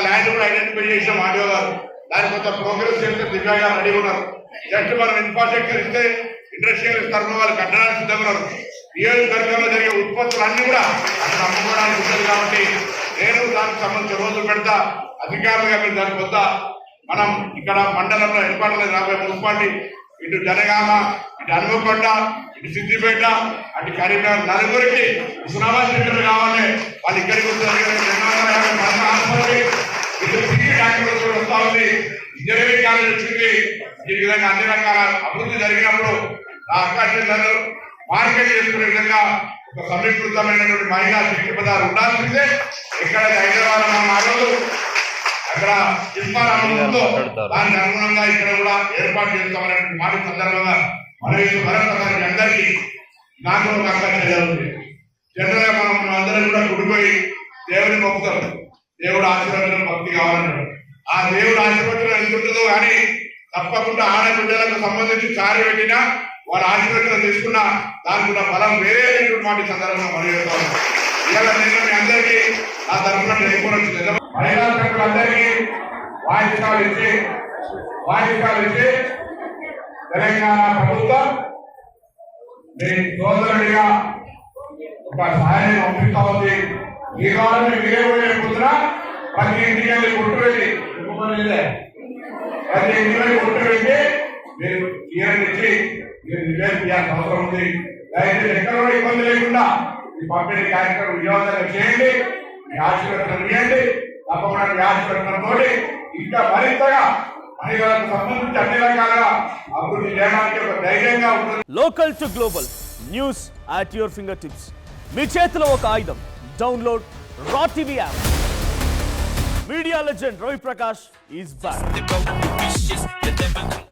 Land కూడా identify చేసిన audio గారు దాని కొంత ప్రోగ్రెస్ చేస్తే దివ్యంగా రెడీ ఉన్నారు. జస్ట్ మనం ఇన్ఫ్రాస్ట్రక్చర్ ఇస్తే ఇండస్ట్రియల్ తరఫున వాళ్ళు కట్టడానికి సిద్ధంగా ఉన్నారు. నియోజకవర్గంలో జరిగే ఉత్పత్తులు అన్ని కూడా అక్కడ అమ్ముకోవడానికి ఉంటుంది. కాబట్టి నేను దానికి సంబంధించిన రోజులు పెడతా. అధికారులుగా మీరు దాని కొత్త మనం ఇక్కడ మండలంలో ఏర్పాటు 40 మున్సిపాలిటీ, ఇటు జనగామ, ఇటు హనుమకొండ, ఇటు సిద్దిపేట, అటు కరీంనగర్ నలుగురికి ఉస్మానాబాద్ సెంటర్ కావాలి. వాళ్ళు ఇక్కడికి వస్తా ఉంది. ఇంజనీరింగ్ కాలేజ్ వచ్చింది. ఈ విధంగా అన్ని రకాల అభివృద్ధి జరిగినప్పుడు ఆ అవకాశాలను మార్కెట్ చేసుకునే విధంగా ఒక సమీకృతమైనటువంటి మహిళా శక్తి పదాలు ఉండాల్సిందే. ఎక్కడైతే హైదరాబాద్ మాటలు అక్కడ శిల్పారామంలో దానికి అనుగుణంగా ఇక్కడ కూడా ఏర్పాటు చేస్తామనేటువంటి మాట సందర్భంగా మరొకసారి అందరికీ నాకు ఒక అవకాశం జరుగుతుంది. జనరల్ గా మనం అందరం కూడా గుడిపోయి దేవుని మొక్కుతాం. దేవుడు ఆశీర్వచనం భక్తి కావాలన్నాడు. ఆ దేవుడు ఆశీర్వచనం ఎంత ఉంటుందో కానీ తప్పకుండా ఆడబిడ్డలకు సంబంధించి చారి పెట్టినా వారు ఆశీర్వచనం తీసుకున్నా దానికి కూడా బలం వేరే మాట సందర్భంగా మరొక ఇవాళ నేను మీ అందరికీ నా తరఫున వచ్చింది. మహిళా సభ్యులందరికీ వాయిద్యాలు ఇచ్చి తెలంగాణ ప్రభుత్వం మీ సోదరుడిగా ఒక సహాయాన్ని పంపిస్తా ఉంది. ఈ కాలం మీరే పొద్దున ప్రతి ఇంటికి వెళ్ళి కొట్టు వెళ్ళి ప్రతి ఇంటికి వెళ్ళి కొట్టు వెళ్ళి మీరు ఇచ్చి మీరు నివేదిక చేయాల్సిన అవసరం ఉంది. దయచేసి ఎక్కడ కూడా ఇబ్బంది లేకుండా ఈ పంపిణీ కార్యక్రమం విజయవంతంగా చేయండి. మీ ఆశీర్వచనం ఇవ్వండి. తప్పకుండా మీ ఆశీర్వచనంతో ఇంకా మరింతగా మహిళలకు సంబంధించి అన్ని రకాలుగా అభివృద్ధి చేయడానికి ఒక ధైర్యంగా ఉంటుంది. Local to global news at your finger tips. మీ చేతిలో ఒక ఆయుధం. Download Raa TV app. Media legend Ravi Prakash is back.